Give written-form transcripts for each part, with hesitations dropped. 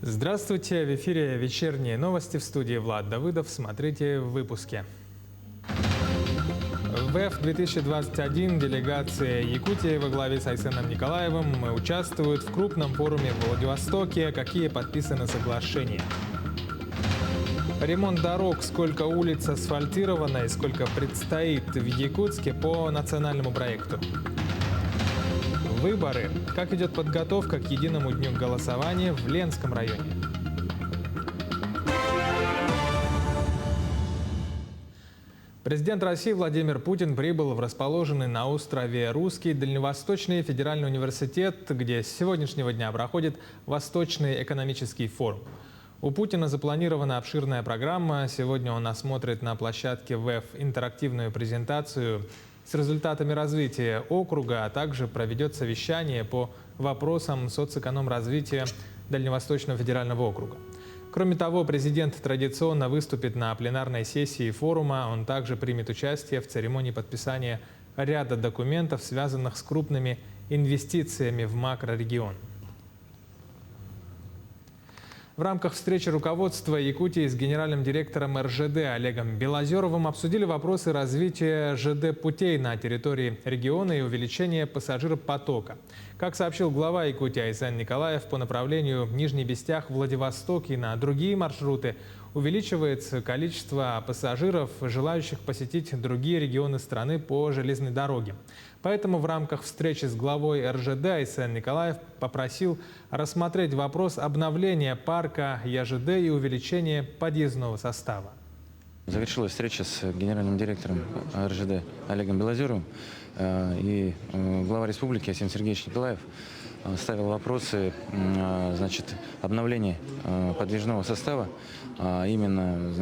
Здравствуйте! В эфире вечерние новости, в студии Влад Давыдов. Смотрите в выпуске. В ВЭФ-2021 делегация Якутии во главе с Айсеном Николаевым участвует в крупном форуме в Владивостоке. Какие подписаны соглашения? Ремонт дорог, сколько улиц асфальтировано и сколько предстоит в Якутске по национальному проекту. Выборы. Как идет подготовка к единому дню голосования в Ленском районе? Президент России Владимир Путин прибыл в расположенный на острове Русский Дальневосточный федеральный университет, где с сегодняшнего дня проходит Восточный экономический форум. У Путина запланирована обширная программа. Сегодня он осмотрит на площадке ВЭФ интерактивную презентацию с результатами развития округа, а также проведет совещание по вопросам соцэкономразвития Дальневосточного федерального округа. Кроме того, президент традиционно выступит на пленарной сессии форума. Он также примет участие в церемонии подписания ряда документов, связанных с крупными инвестициями в макрорегион. В рамках встречи руководства Якутии с генеральным директором РЖД Олегом Белозеровым обсудили вопросы развития ЖД-путей на территории региона и увеличения пассажиропотока. Как сообщил глава Якутии Айсен Николаев, по направлению Нижний Бестях-Владивосток и на другие маршруты увеличивается количество пассажиров, желающих посетить другие регионы страны по железной дороге. Поэтому в рамках встречи с главой РЖД Айсен Николаев попросил рассмотреть вопрос обновления парка ЯЖД и увеличения подъездного состава. Завершилась встреча с генеральным директором РЖД Олегом Белозеровым, и глава республики Асим Сергеевич Николаев ставил вопросы обновления подвижного состава, именно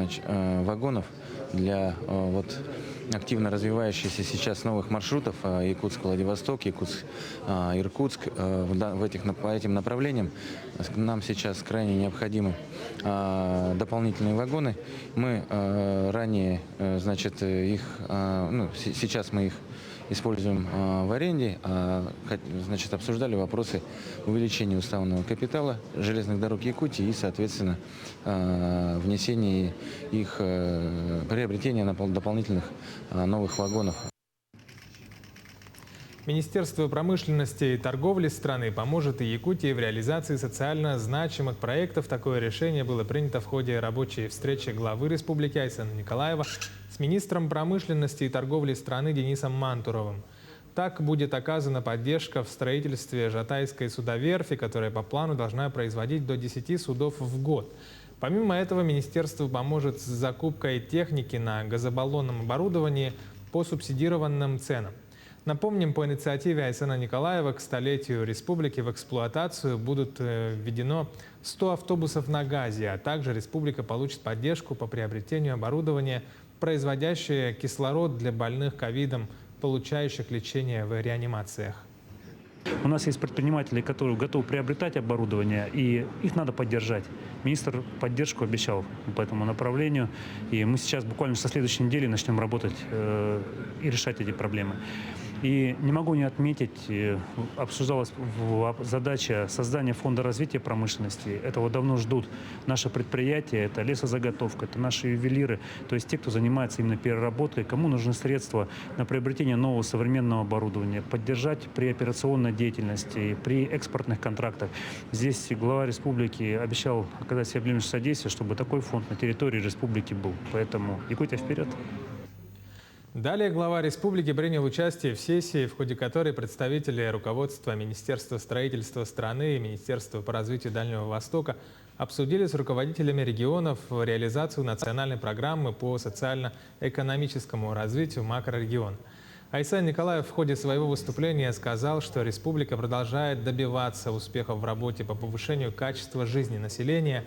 вагонов для активно развивающихся сейчас новых маршрутов Якутск-Владивосток, Якутск-Иркутск. По этим направлениям нам сейчас крайне необходимы дополнительные вагоны. Мы ранее, сейчас мы их используем в аренде, обсуждали вопросы увеличения уставного капитала железных дорог Якутии и, соответственно, внесения их, приобретения дополнительных новых вагонов. Министерство промышленности и торговли страны поможет и Якутии в реализации социально значимых проектов. Такое решение было принято в ходе рабочей встречи главы республики Айсена Николаева с министром промышленности и торговли страны Денисом Мантуровым. Так будет оказана поддержка в строительстве Жатайской судоверфи, которая по плану должна производить до 10 судов в год. Помимо этого, министерство поможет с закупкой техники на газобаллонном оборудовании по субсидированным ценам. Напомним, по инициативе Айсена Николаева к столетию республики в эксплуатацию будут введено 100 автобусов на газе, а также республика получит поддержку по приобретению оборудования, производящее кислород для больных ковидом, получающих лечение в реанимациях. У нас есть предприниматели, которые готовы приобретать оборудование, и их надо поддержать. Министр поддержку обещал по этому направлению, и мы сейчас буквально со следующей недели начнем работать и решать эти проблемы. И не могу не отметить, обсуждалась задача создания фонда развития промышленности. Этого давно ждут наши предприятия, это лесозаготовка, это наши ювелиры, то есть те, кто занимается именно переработкой, кому нужны средства на приобретение нового современного оборудования, поддержать при операционной деятельности, при экспортных контрактах. Здесь глава республики обещал оказать всеобъемлющее содействие, чтобы такой фонд на территории республики был. Поэтому Якутия вперед! Далее глава республики принял участие в сессии, в ходе которой представители руководства Министерства строительства страны и Министерства по развитию Дальнего Востока обсудили с руководителями регионов реализацию национальной программы по социально-экономическому развитию макрорегиона. Айсен Николаев в ходе своего выступления сказал, что республика продолжает добиваться успехов в работе по повышению качества жизни населения.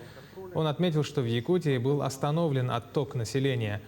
Он отметил, что в Якутии был остановлен отток населения.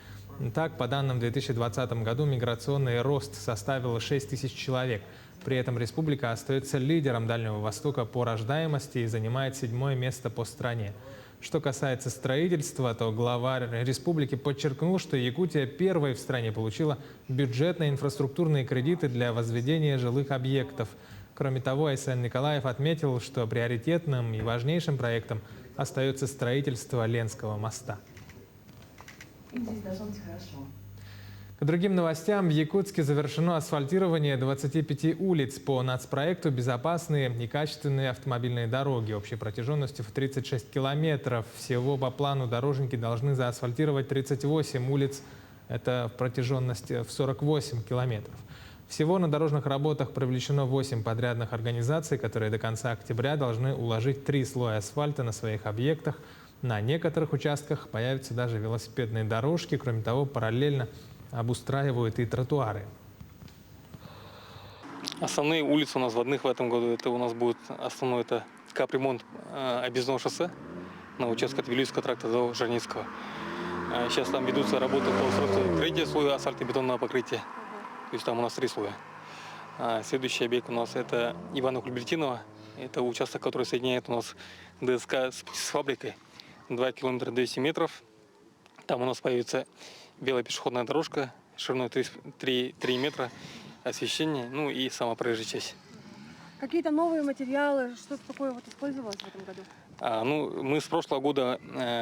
Так, по данным в 2020 году миграционный рост составил 6 тысяч человек. При этом республика остается лидером Дальнего Востока по рождаемости и занимает 7-е место по стране. Что касается строительства, то глава республики подчеркнул, что Якутия первой в стране получила бюджетные инфраструктурные кредиты для возведения жилых объектов. Кроме того, Айсен Николаев отметил, что приоритетным и важнейшим проектом остается строительство Ленского моста. Здесь должно быть хорошо. К другим новостям. В Якутске завершено асфальтирование 25 улиц по нацпроекту «Безопасные и качественные автомобильные дороги» общей протяженностью в 36 километров. Всего по плану дорожники должны заасфальтировать 38 улиц. Это протяженность в 48 километров. Всего на дорожных работах привлечено 8 подрядных организаций, которые до конца октября должны уложить 3 слоя асфальта на своих объектах. На некоторых участках появятся даже велосипедные дорожки. Кроме того, параллельно обустраивают и тротуары. Основные улицы у нас водных в этом году. Это у нас будет основной это капремонт объездного шоссе на участке от Вилюйского тракта до Жарницкого. Сейчас там ведутся работы по устройству третьего слоя асфальтобетонного покрытия. То есть там у нас 3 слоя. Следующий объект у нас это Ивано-Кульбертиново. Это участок, который соединяет у нас ДСК с фабрикой. 2 километра 200 метров. Там у нас появится белая пешеходная дорожка шириной 3 метра, освещение, ну и сама проезжая часть. Какие-то новые материалы, что-то такое вот использовалось в этом году? Мы с прошлого года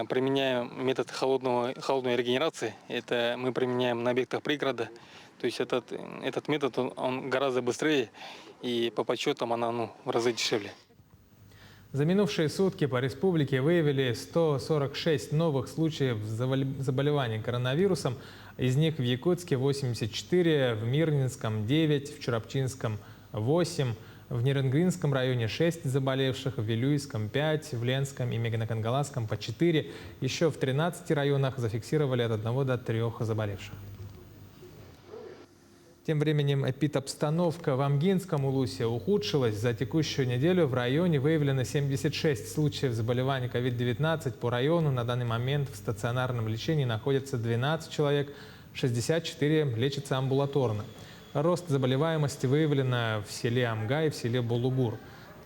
применяем метод холодной регенерации. Это мы применяем на объектах пригорода. То есть этот метод он гораздо быстрее и по подсчетам она в разы дешевле. За минувшие сутки по республике выявили 146 новых случаев заболевания коронавирусом. Из них в Якутске 84, в Мирнинском 9, в Чурапчинском 8, в Неренгринском районе 6 заболевших, в Вилюйском 5, в Ленском и Мегнокангаласском по 4. Еще в 13 районах зафиксировали от 1 до 3 заболевших. Тем временем эпидобстановка в Амгинском улусе ухудшилась. За текущую неделю в районе выявлено 76 случаев заболевания COVID-19. По району на данный момент в стационарном лечении находятся 12 человек, 64 лечатся амбулаторно. Рост заболеваемости выявлено в селе Амга и в селе Булугур.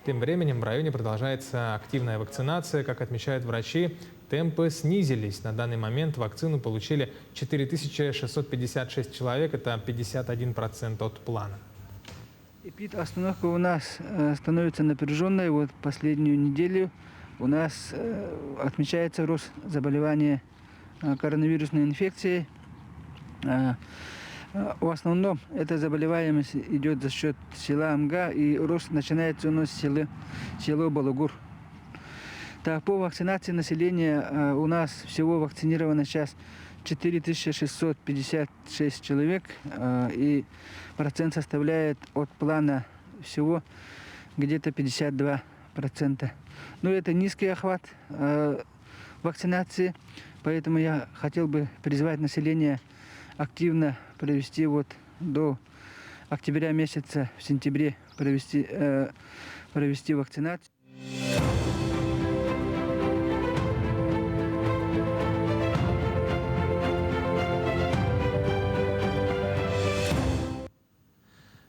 Тем временем в районе продолжается активная вакцинация. Как отмечают врачи, темпы снизились. На данный момент вакцину получили 4656 человек. Это 51% от плана. Эпидобстановка у нас становится напряженной. Вот последнюю неделю у нас отмечается рост заболевания коронавирусной инфекцией. В основном эта заболеваемость идет за счет села Амга, и рост начинается у нас с село Балугур. Так, по вакцинации населения у нас всего вакцинировано сейчас 4656 человек, и процент составляет от плана всего где-то 52%. Но это низкий охват вакцинации, поэтому я хотел бы призвать население активно провести до октября месяца, в сентябре провести вакцинацию.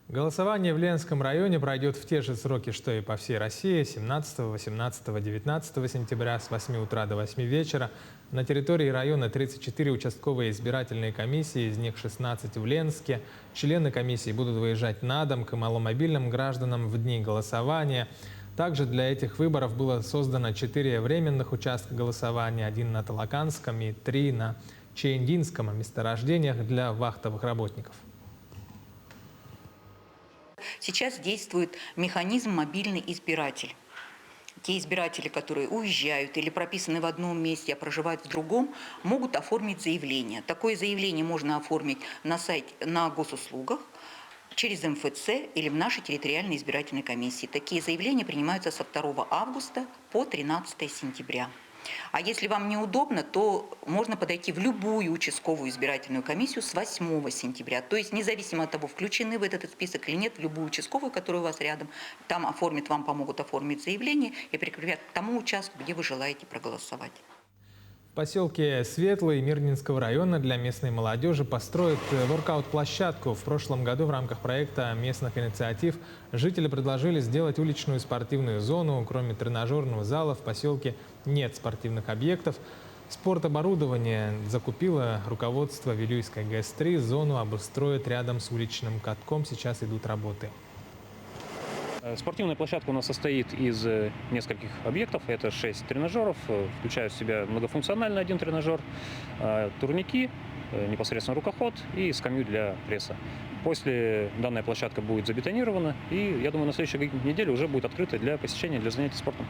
Голосование в Ленском районе пройдет в те же сроки, что и по всей России, 17, 18, 19 сентября с 8 утра до 8 вечера. На территории района 34 участковые избирательные комиссии, из них 16 в Ленске. Члены комиссии будут выезжать на дом к маломобильным гражданам в дни голосования. Также для этих выборов было создано 4 временных участка голосования, 1 на Талаканском и 3 на Чейндинском месторождениях для вахтовых работников. Сейчас действует механизм «Мобильный избиратель». Те избиратели, которые уезжают или прописаны в одном месте, а проживают в другом, могут оформить заявление. Такое заявление можно оформить на сайте, на госуслугах, через МФЦ или в нашей территориальной избирательной комиссии. Такие заявления принимаются со 2 августа по 13 сентября. А если вам неудобно, то можно подойти в любую участковую избирательную комиссию с 8 сентября. То есть независимо от того, включены в этот список или нет, в любую участковую, которая у вас рядом, там вам помогут оформить заявление и прикрепят к тому участку, где вы желаете проголосовать. В поселке Светлый Мирнинского района для местной молодежи построят воркаут-площадку. В прошлом году в рамках проекта местных инициатив жители предложили сделать уличную спортивную зону. Кроме тренажерного зала в поселке нет спортивных объектов. Спортоборудование закупило руководство Вилюйской ГЭС-3. Зону обустроят рядом с уличным катком. Сейчас идут работы. Спортивная площадка у нас состоит из нескольких объектов. Это 6 тренажеров, включая в себя многофункциональный один тренажер, турники, непосредственно рукоход и скамью для пресса. После данная площадка будет забетонирована, и, я думаю, на следующей неделе уже будет открыта для посещения, для занятий спортом.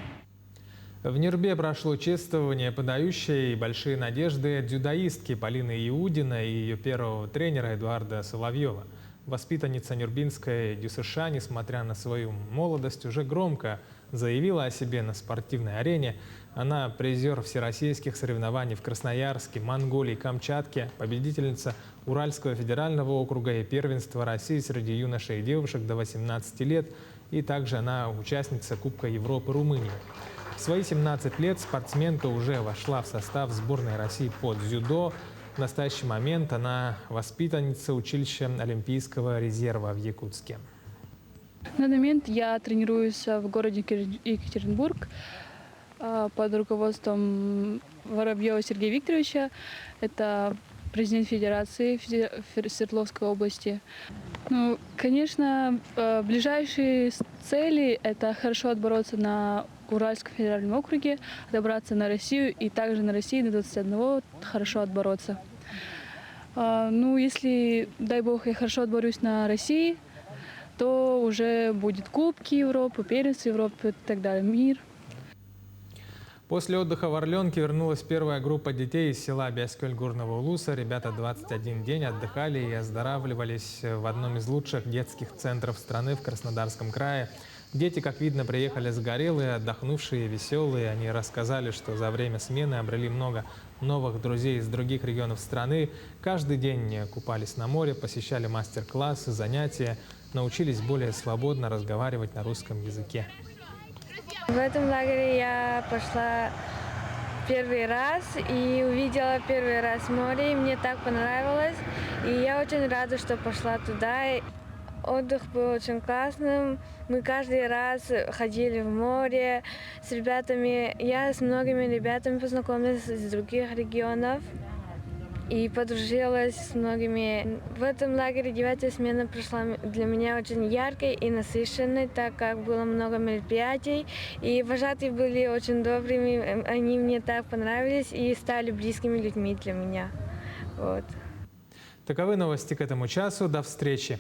В Нюрбе прошло чествование подающей большие надежды дзюдоистки Полины Иудина и ее первого тренера Эдуарда Соловьева. Воспитанница Нюрбинской ДЮСШ, несмотря на свою молодость, уже громко заявила о себе на спортивной арене. Она призер всероссийских соревнований в Красноярске, Монголии, Камчатке, победительница Уральского федерального округа и первенства России среди юношей и девушек до 18 лет. И также она участница Кубка Европы Румынии. В свои 17 лет спортсменка уже вошла в состав сборной России по дзюдо. В настоящий момент она воспитанница училища Олимпийского резерва в Якутске. На данный момент я тренируюсь в городе Екатеринбург под руководством Воробьева Сергея Викторовича. Это президент Федерации Свердловской области. Ну, конечно, ближайшие цели – это хорошо отбороться на Уральском федеральном округе, добраться на Россию и также на России до 21 хорошо отбороться. Ну, если, дай бог, я хорошо отборюсь на России, то уже будет Кубки Европы, первенство Европы и так далее, мир. После отдыха в Орленке вернулась первая группа детей из села Бяскёль Горного Улуса. Ребята 21 день отдыхали и оздоравливались в одном из лучших детских центров страны в Краснодарском крае. Дети, как видно, приехали загорелые, отдохнувшие, веселые. Они рассказали, что за время смены обрели много новых друзей из других регионов страны. Каждый день купались на море, посещали мастер-классы, занятия, научились более свободно разговаривать на русском языке. В этом лагере я пошла первый раз и увидела первый раз море, и мне так понравилось. И я очень рада, что пошла туда. Отдых был очень классным. Мы каждый раз ходили в море с ребятами. Я с многими ребятами познакомилась из других регионов и подружилась с многими. В этом лагере 9-я смена прошла для меня очень яркой и насыщенной, так как было много мероприятий. И вожатые были очень добрыми, они мне так понравились и стали близкими людьми для меня. Вот. Таковы новости к этому часу. До встречи!